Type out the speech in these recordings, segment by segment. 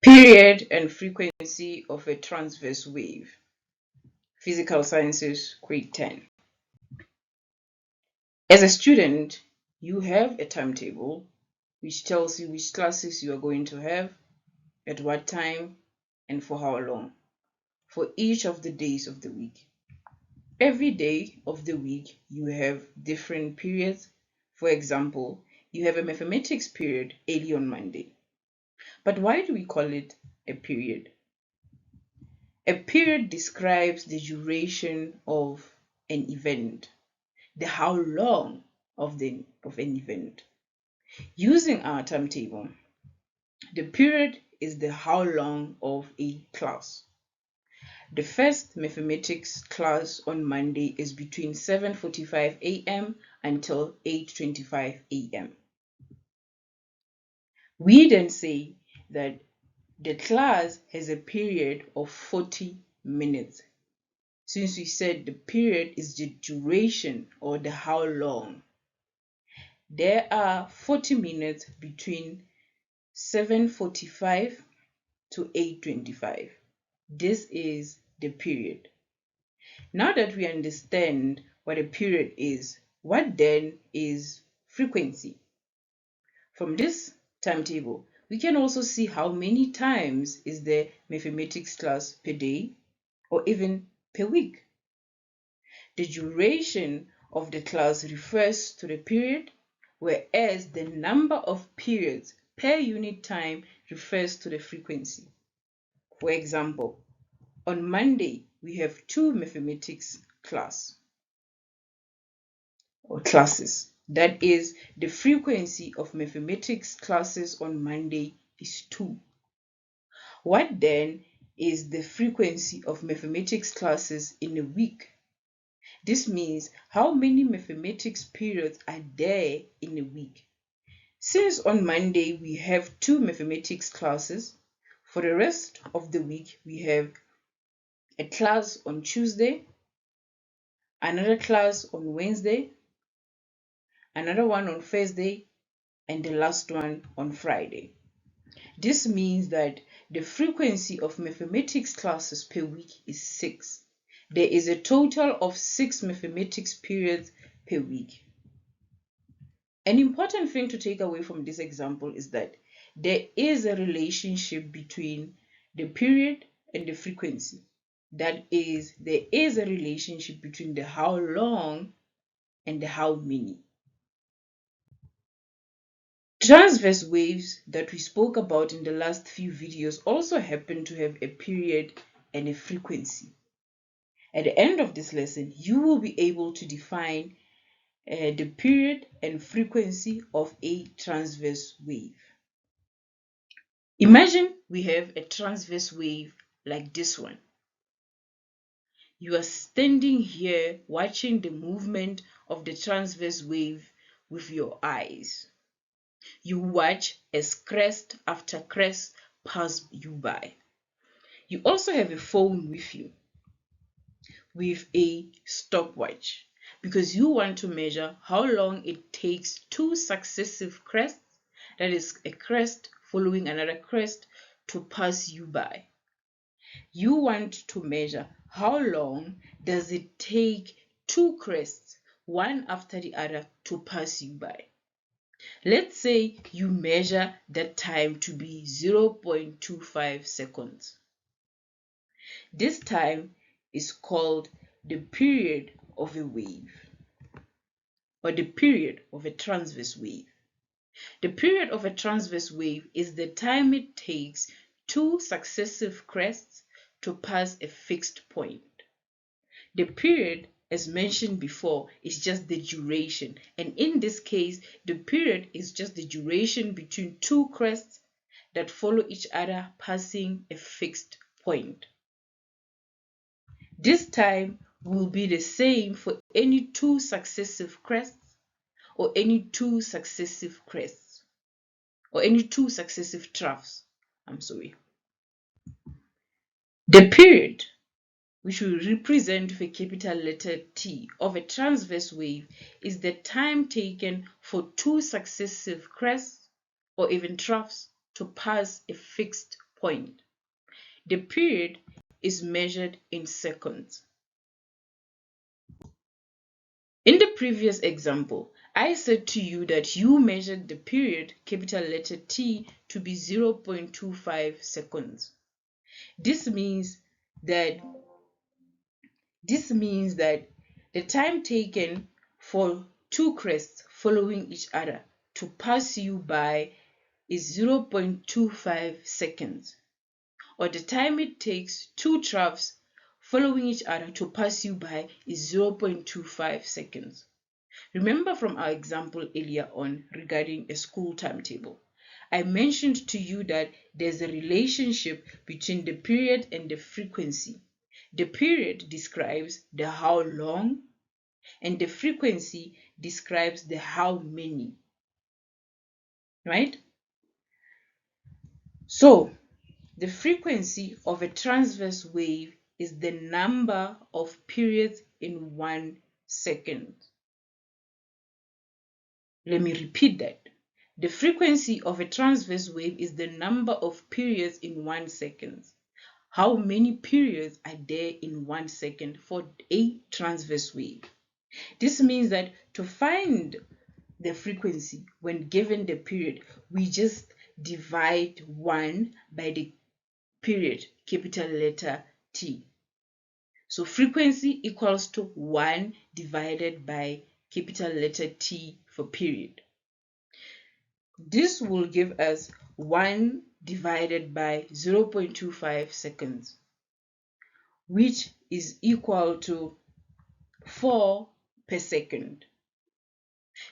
Period and frequency of a transverse wave. Physical Sciences, grade 10. As a student, you have a timetable which tells you which classes you are going to have, at what time, and for how long, for each of the days of the week. Every day of the week, you have different periods. For example, you have a mathematics period early on Monday. But why do we call it a period? A period describes the duration of an event, the how long of an event. Using our timetable, the period is the how long of a class. The first mathematics class on Monday is between 7:45 a.m. until 8:25 a.m. We then say that the class has a period of 40 minutes. Since we said the period is the duration or the how long, there are 40 minutes between 7:45 to 8:25. This is the period. Now that we understand what a period is, what then is frequency? From this timetable, we can also see how many times is the mathematics class per day or even per week. The duration of the class refers to the period, whereas the number of periods per unit time refers to the frequency. For example, on Monday, we have 2 mathematics classes. That is, the frequency of mathematics classes on Monday is 2. What then is the frequency of mathematics classes in a week? This means how many mathematics periods are there in a week. Since on Monday we have 2 mathematics classes, for the rest of the week we have a class on Tuesday, another class on Wednesday, another one on Thursday, and the last one on Friday. This means that the frequency of mathematics classes per week is 6. There is a total of 6 mathematics periods per week. An important thing to take away from this example is that there is a relationship between the period and the frequency. That is, there is a relationship between the how long and the how many. Transverse waves that we spoke about in the last few videos also happen to have a period and a frequency. At the end of this lesson, you will be able to define the period and frequency of a transverse wave. Imagine we have a transverse wave like this one. You are standing here watching the movement of the transverse wave with your eyes. You watch as crest after crest pass you by. You also have a phone with you with a stopwatch because you want to measure how long it takes 2 successive crests, that is a crest following another crest, to pass you by. You want to measure how long does it take 2 crests, one after the other, to pass you by. Let's say you measure that time to be 0.25 seconds. This time is called the period of a wave, or the period of a transverse wave. The period of a transverse wave is the time it takes 2 successive crests to pass a fixed point. The period, as mentioned before, is just the duration, and in this case, the period is just the duration between 2 crests that follow each other passing a fixed point. This time will be the same for any 2 successive crests or any 2 successive crests or any 2 successive troughs. The period, which we represent with a capital letter T, of a transverse wave is the time taken for 2 successive crests or even troughs to pass a fixed point. The period is measured in seconds. In the previous example, I said to you that you measured the period, capital letter T, to be 0.25 seconds. This means that the time taken for two crests following each other to pass you by is 0.25 seconds, or the time it takes two troughs following each other to pass you by is 0.25 seconds. Remember from our example earlier on regarding a school timetable, I mentioned to you that there's a relationship between the period and the frequency. The period describes the how long, and the frequency describes the how many, right? So the frequency of a transverse wave is the number of periods in 1 second. Let me repeat that. The frequency of a transverse wave is the number of periods in 1 second. How many periods are there in 1 second for a transverse wave? This means that to find the frequency when given the period, we just divide 1 by the period, capital letter T. So frequency equals to 1 divided by capital letter T for period. This will give us 1 divided by 0.25 seconds, which is equal to 4 per second.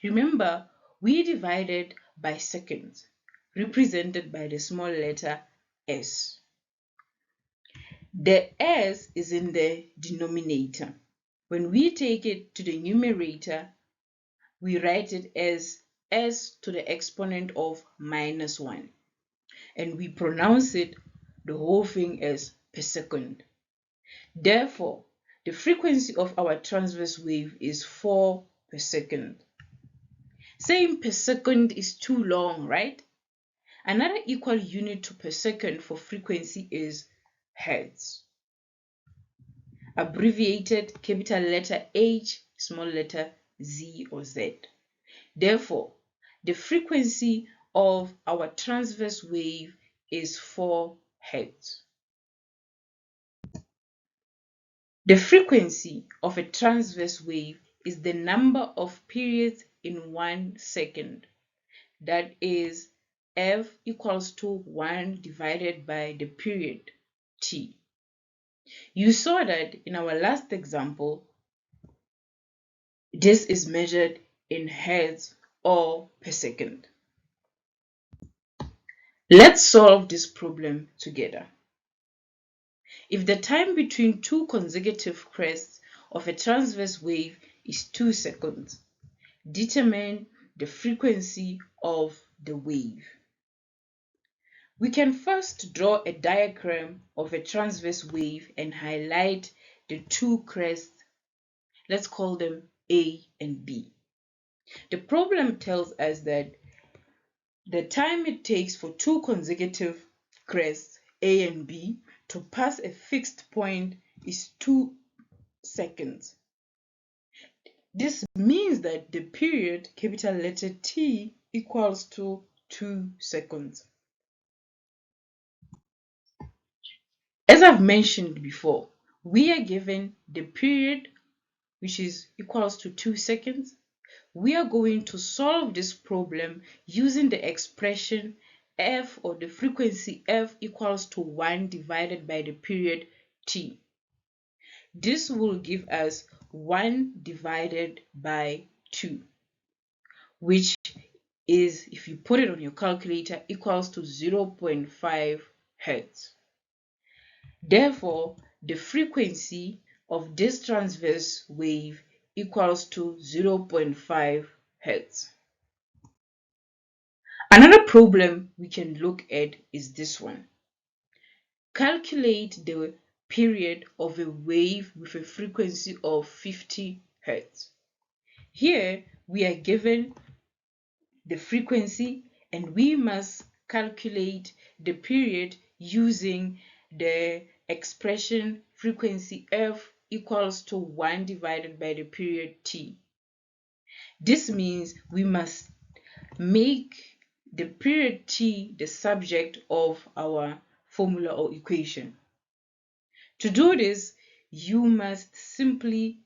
Remember, we divided by seconds, represented by the small letter s. The s is in the denominator. When we take it to the numerator, we write it as s to the exponent of -1. And we pronounce it, the whole thing, as per second. Therefore, the frequency of our transverse wave is 4 per second. Saying per second is too long, right? Another equal unit to per second for frequency is hertz, abbreviated capital letter H, small letter Z or Z. Therefore, the frequency of our transverse wave is 4 hertz. The frequency of a transverse wave is the number of periods in 1 second. That is, F equals to 1 divided by the period T. You saw that in our last example, this is measured in hertz or per second. Let's solve this problem together. If the time between two consecutive crests of a transverse wave is 2 seconds, determine the frequency of the wave. We can first draw a diagram of a transverse wave and highlight the two crests. Let's call them A and B. The problem tells us that the time it takes for two consecutive crests, A and B, to pass a fixed point is 2 seconds. This means that the period, capital letter T, equals to 2 seconds. As I've mentioned before, we are given the period, which is equals to 2 seconds. We are going to solve this problem using the expression f, or the frequency f, equals to 1 divided by the period t. This will give us 1 divided by 2, which is, if you put it on your calculator, equals to 0.5 hertz. Therefore, the frequency of this transverse wave equals to 0.5 hertz. Another problem we can look at is this one. Calculate the period of a wave with a frequency of 50 hertz. Here we are given the frequency and we must calculate the period using the expression frequency f equals to 1 divided by the period t. This means we must make the period t the subject of our formula or equation. To do this, you must simply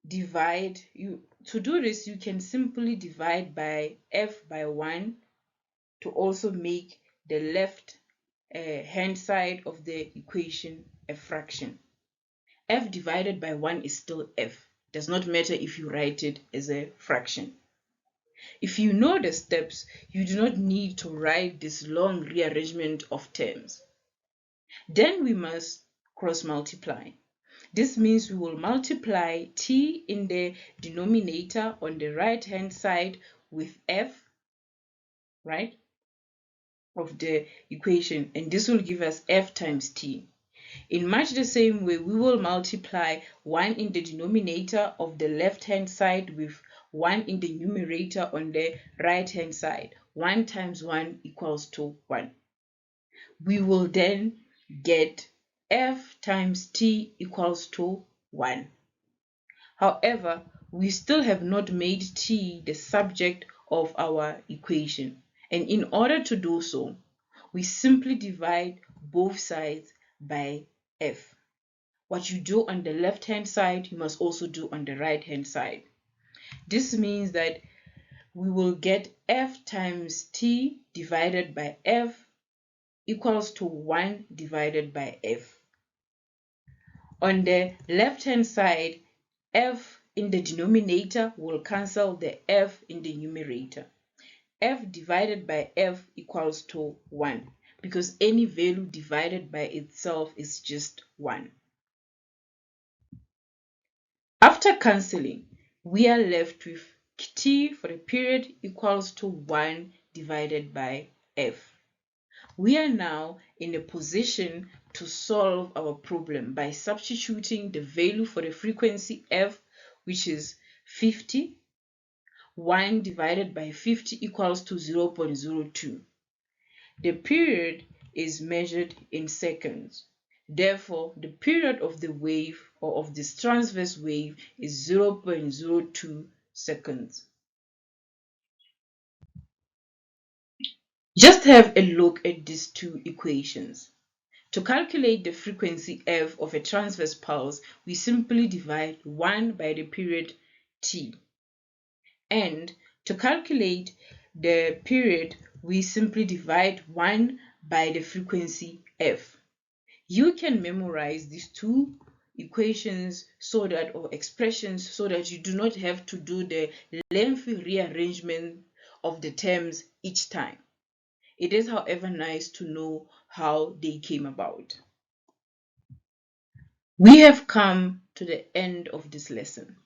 divide. To do this, you can simply divide by f by 1 to also make the left hand side of the equation a fraction. F divided by 1 is still f. Does not matter if you write it as a fraction. If you know the steps, you do not need to write this long rearrangement of terms. Then we must cross multiply. This means we will multiply t in the denominator on the right hand side with f, right, of the equation, and this will give us f times t. In much the same way, we will multiply 1 in the denominator of the left hand side with 1 in the numerator on the right hand side. 1 times 1 equals to 1. We will then get f times t equals to 1. However, we still have not made t the subject of our equation, and in order to do so, we simply divide both sides by f. What you do on the left hand side, you must also do on the right hand side. This means that we will get f times t divided by f equals to 1 divided by f. On the left hand side, f in the denominator will cancel the f in the numerator. F divided by f equals to 1 because any value divided by itself is just 1. After cancelling, we are left with t for the period equals to 1 divided by f. We are now in a position to solve our problem by substituting the value for the frequency f, which is 50. 1 divided by 50 equals to 0.02. The period is measured in seconds. Therefore, the period of the wave or of this transverse wave is 0.02 seconds. Just have a look at these two equations. To calculate the frequency f of a transverse pulse, we simply divide 1 by the period t. And to calculate the period, we simply divide 1 by the frequency f. You can memorize these two equations or expressions so that you do not have to do the lengthy rearrangement of the terms each time. It is, however, nice to know how they came about. We have come to the end of this lesson.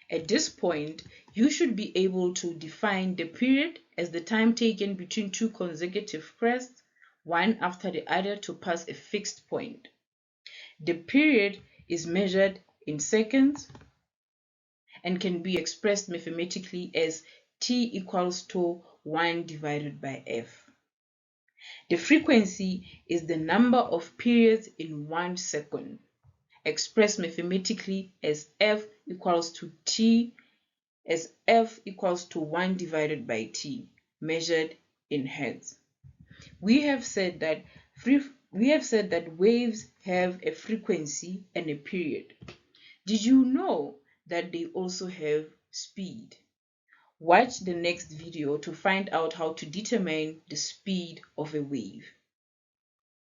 At this point, you should be able to define the period as the time taken between two consecutive crests, one after the other, to pass a fixed point. The period is measured in seconds and can be expressed mathematically as t equals to 1 divided by f. The frequency is the number of periods in 1 second, expressed mathematically as f equals to t, as f equals to 1 divided by t, measured in hertz. We have said that waves have a frequency and a period. Did you know that they also have speed? Watch the next video to find out how to determine the speed of a wave.